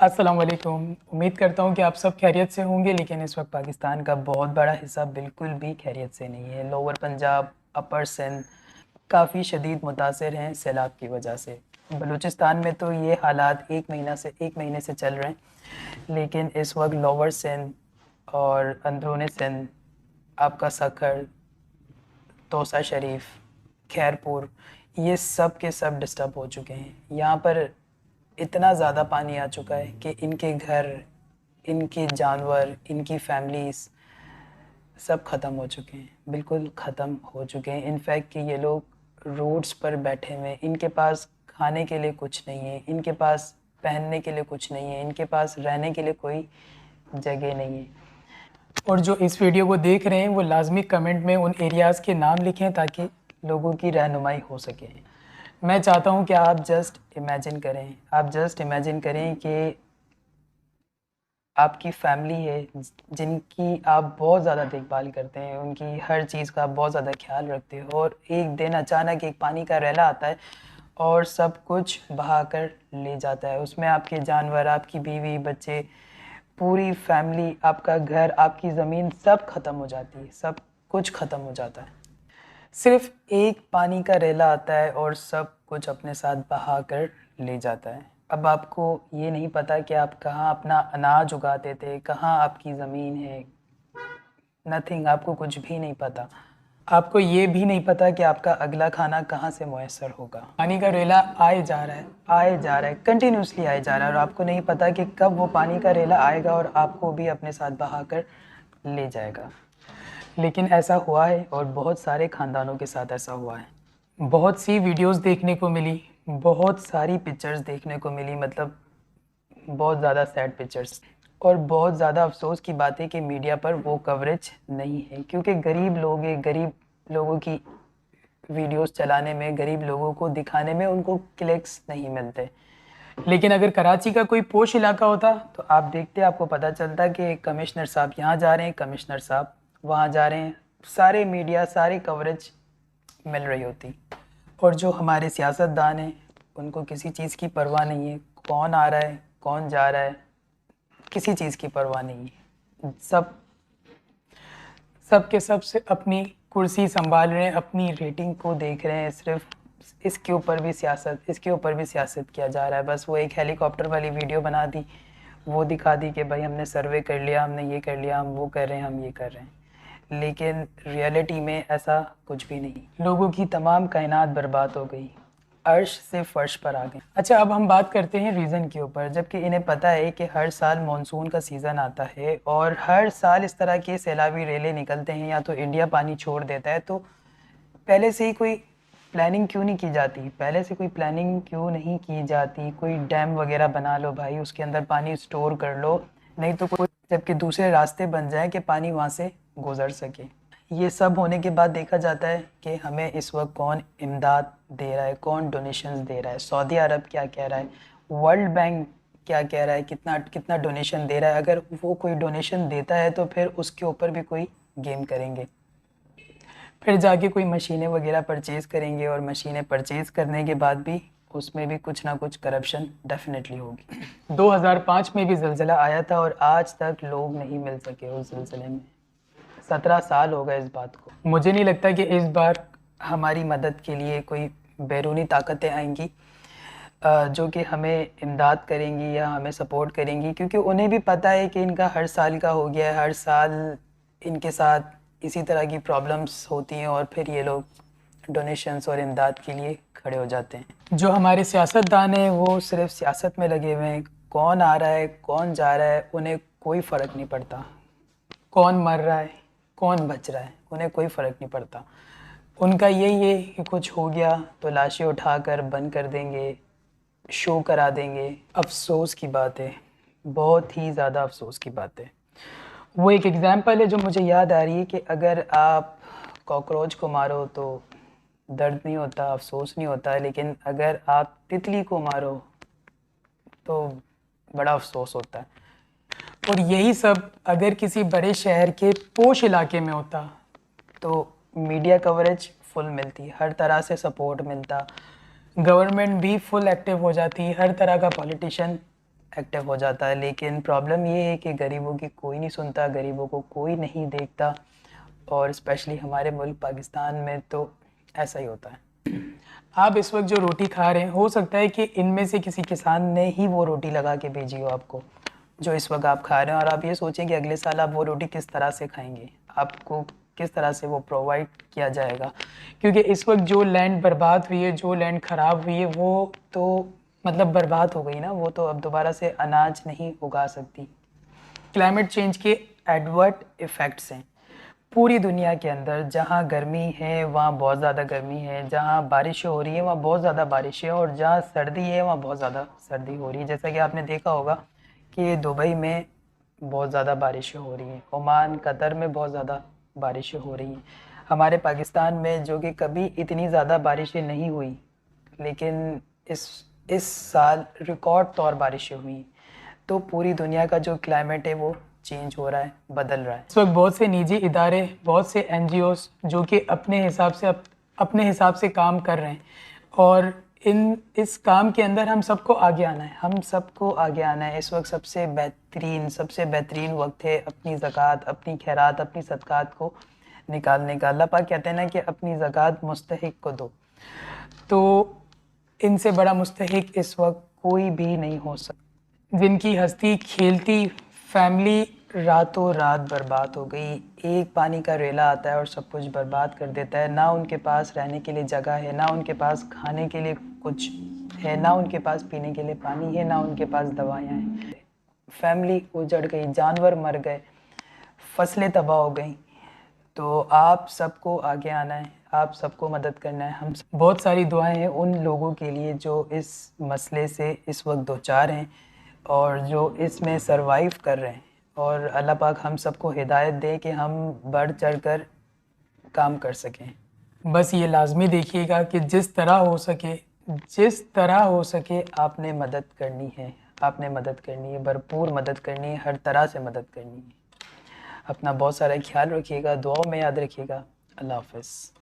अस्सलाम वालेकुम। उम्मीद करता हूँ कि आप सब खैरियत से होंगे, लेकिन इस वक्त पाकिस्तान का बहुत बड़ा हिस्सा बिल्कुल भी खैरियत से नहीं है। लोअर पंजाब, अपर सिंध काफ़ी शदीद मुतासर हैं सैलाब की वजह से। बलूचिस्तान में तो ये हालात एक महीने से चल रहे हैं, लेकिन इस वक्त लोअर सिंध और अंदरूनी सिंध, आपका सखर, तोसा शरीफ, खैरपुर, ये सब के सब डिस्टर्ब हो चुके हैं। यहाँ पर इतना ज़्यादा पानी आ चुका है कि इनके घर, इनके जानवर, इनकी फैमिलीज़ सब ख़त्म हो चुके हैं, बिल्कुल ख़त्म हो चुके हैं। इनफैक्ट कि ये लोग रोड्स पर बैठे हुए हैं, इनके पास खाने के लिए कुछ नहीं है, इनके पास पहनने के लिए कुछ नहीं है, इनके पास रहने के लिए कोई जगह नहीं है। और जो इस वीडियो को देख रहे हैं वो लाजमी कमेंट में उन एरियाज़ के नाम लिखें ताकि लोगों की रहनुमाई हो सके। मैं चाहता हूं कि आप जस्ट इमेजिन करें कि आपकी फैमिली है जिनकी आप बहुत ज़्यादा देखभाल करते हैं, उनकी हर चीज़ का आप बहुत ज़्यादा ख्याल रखते हो, और एक दिन अचानक एक पानी का रैला आता है और सब कुछ बहा कर ले जाता है। उसमें आपके जानवर, आपकी बीवी, बच्चे, पूरी फैमिली, आपका घर, आपकी ज़मीन सब ख़त्म हो जाती है, सब कुछ ख़त्म हो जाता है। सिर्फ एक पानी का रेला आता है और सब कुछ अपने साथ बहा कर ले जाता है। अब आपको ये नहीं पता कि आप कहाँ अपना अनाज उगाते थे, कहाँ आपकी ज़मीन है, नथिंग, आपको कुछ भी नहीं पता। आपको ये भी नहीं पता कि आपका अगला खाना कहाँ से मुयस्सर होगा। पानी का रेला आए जा रहा है, कंटिन्यूसली आए जा रहा है, और आपको नहीं पता कि कब वो पानी का रेला आएगा और आपको भी अपने साथ बहा कर ले जाएगा। लेकिन ऐसा हुआ है और बहुत सारे ख़ानदानों के साथ ऐसा हुआ है। बहुत सी वीडियोस देखने को मिली, बहुत सारी पिक्चर्स देखने को मिली, मतलब बहुत ज़्यादा सैड पिक्चर्स। और बहुत ज़्यादा अफसोस की बात है कि मीडिया पर वो कवरेज नहीं है, क्योंकि गरीब लोगों की वीडियोस चलाने में, गरीब लोगों को दिखाने में उनको क्लिक्स नहीं मिलते। लेकिन अगर कराची का कोई पोश इलाका होता तो आप देखते, आपको पता चलता कि कमिश्नर साहब यहाँ जा रहे हैं, कमिश्नर साहब वहाँ जा रहे हैं, सारे मीडिया, सारी कवरेज मिल रही होती। और जो हमारे सियासतदान हैं उनको किसी चीज़ की परवाह नहीं है, कौन आ रहा है, कौन जा रहा है, किसी चीज़ की परवाह नहीं है। सब के सब से अपनी कुर्सी संभाल रहे हैं, अपनी रेटिंग को देख रहे हैं। सिर्फ इसके ऊपर भी सियासत किया जा रहा है। बस वो एक हेलीकॉप्टर वाली वीडियो बना दी, वो दिखा दी कि भाई हमने सर्वे कर लिया, हमने ये कर लिया, हम वो कर रहे हैं, हम ये कर रहे हैं। लेकिन रियलिटी में ऐसा कुछ भी नहीं। लोगों की तमाम कायनात बर्बाद हो गई, अर्श से फर्श पर आ गए। अच्छा, अब हम बात करते हैं रीज़न के ऊपर। जबकि इन्हें पता है कि हर साल मानसून का सीज़न आता है और हर साल इस तरह के सैलाबी रेले निकलते हैं, या तो इंडिया पानी छोड़ देता है, तो पहले से ही कोई प्लानिंग क्यों नहीं की जाती? कोई डैम वगैरह बना लो भाई, उसके अंदर पानी स्टोर कर लो, नहीं तो कोई जबकि दूसरे रास्ते बन जाए कि पानी वहाँ से गुजर सके। ये सब होने के बाद देखा जाता है कि हमें इस वक्त कौन इमदाद दे रहा है, कौन डोनेशंस दे रहा है। सऊदी अरब क्या कह रहा है, वर्ल्ड बैंक क्या कह रहा है, कितना कितना डोनेशन दे रहा है। अगर वो कोई डोनेशन देता है तो फिर उसके ऊपर भी कोई गेम करेंगे, फिर जाके कोई मशीनें वगैरह परचेज़ करेंगे, और मशीनें परचेज़ करने के बाद भी उसमें भी कुछ ना कुछ करप्शन डेफिनेटली होगी। 2005 में भी ज़लज़ला आया था और आज तक लोग नहीं मिल सके उस ज़लज़ले में। 17 साल हो गए इस बात को। मुझे नहीं लगता कि इस बार हमारी मदद के लिए कोई बैरूनी ताकतें आएंगी जो कि हमें इमदाद करेंगी या हमें सपोर्ट करेंगी, क्योंकि उन्हें भी पता है कि इनका हर साल का हो गया है, हर साल इनके साथ इसी तरह की प्रॉब्लम्स होती हैं और फिर ये लोग डोनेशंस और इमदाद के लिए खड़े हो जाते हैं। जो हमारे सियासतदान हैं वो सिर्फ सियासत में लगे हुए हैं, कौन आ रहा है, कौन जा रहा है, उन्हें कोई फ़र्क नहीं पड़ता। कौन मर रहा है, कौन बच रहा है, उन्हें कोई फ़र्क नहीं पड़ता। उनका यही है कि कुछ हो गया तो लाशें उठाकर बंद कर देंगे, शो करा देंगे। अफ़सोस की बात है, बहुत ही ज़्यादा अफ़सोस की बात है। वो एक एग्ज़ाम्पल है जो मुझे याद आ रही है कि अगर आप कॉकरोच को मारो तो दर्द नहीं होता, अफ़सोस नहीं होता, लेकिन अगर आप तितली को मारो तो बड़ा अफ़सोस होता है। और यही सब अगर किसी बड़े शहर के पोश इलाके में होता तो मीडिया कवरेज फुल मिलती, हर तरह से सपोर्ट मिलता, गवर्नमेंट भी फुल एक्टिव हो जाती, हर तरह का पॉलिटिशियन एक्टिव हो जाता है। लेकिन प्रॉब्लम ये है कि गरीबों की कोई नहीं सुनता, गरीबों को कोई नहीं देखता, और स्पेशली हमारे मुल्क पाकिस्तान में तो ऐसा ही होता है। आप इस वक्त जो रोटी खा रहे हैं, हो सकता है कि इनमें से किसी किसान ने ही वो रोटी लगा के भेजी हो आपको, जो इस वक्त आप खा रहे हैं। और आप ये सोचें कि अगले साल आप वो रोटी किस तरह से खाएंगे, आपको किस तरह से वो प्रोवाइड किया जाएगा। क्योंकि इस वक्त जो लैंड बर्बाद हुई है, जो लैंड ख़राब हुई है, वो तो मतलब बर्बाद हो गई ना, वो तो अब दोबारा से अनाज नहीं उगा सकती। क्लाइमेट चेंज के एडवर्ट इफ़ेक्ट्स हैं पूरी दुनिया के अंदर। जहाँ गर्मी है वहाँ बहुत ज़्यादा गर्मी है, जहाँ बारिश हो रही है वहाँ बहुत ज़्यादा बारिश है, और जहाँ सर्दी है वहाँ बहुत ज़्यादा सर्दी हो रही है। जैसा कि आपने देखा होगा कि दुबई में बहुत ज़्यादा बारिशें हो रही हैं, ओमान कतर में बहुत ज़्यादा बारिशें हो रही हैं। हमारे पाकिस्तान में जो कि कभी इतनी ज़्यादा बारिशें नहीं हुई, लेकिन इस साल रिकॉर्ड तौर बारिशें हुई। तो पूरी दुनिया का जो क्लाइमेट है वो चेंज हो रहा है, बदल रहा है। इस वक्त बहुत से निजी इदारे, बहुत से एनजीओस जो कि अपने हिसाब से काम कर रहे हैं, और इस काम के अंदर हम सबको आगे आना है, हम सबको आगे आना है। इस वक्त सबसे बेहतरीन वक्त है अपनी ज़कात, अपनी खैरात, अपनी सदक़ात को निकालने का। अल्लाह पाक कहते हैं ना कि अपनी ज़कात मुस्तहिक को दो। तो इनसे बड़ा मुस्तहिक इस वक्त कोई भी नहीं हो सकता। जिनकी हस्ती खेलती फैमिली रातों रात बर्बाद हो गई। एक पानी का रेला आता है और सब कुछ बर्बाद कर देता है। ना उनके पास रहने के लिए जगह है, ना उनके पास खाने के लिए कुछ है, ना उनके पास पीने के लिए पानी है, ना उनके पास दवाइयाँ हैं। फैमिली उजड़ गई, जानवर मर गए, फसलें तबाह हो गई। तो आप सबको आगे आना है, आप सबको मदद करना है। बहुत सारी दुआएं हैं उन लोगों के लिए जो इस मसले से इस वक्त दो चार हैं और जो इसमें सरवाइव कर रहे हैं। और अल्लाह पाक हम सबको हिदायत दे कि हम बढ़ चढ़ कर काम कर सकें। बस ये लाजमी देखिएगा कि जिस तरह हो सके आपने मदद करनी है, आपने मदद करनी है, भरपूर मदद करनी है, हर तरह से मदद करनी है। अपना बहुत सारा ख्याल रखिएगा, दुआओं में याद रखिएगा। अल्लाह हाफ़िज़।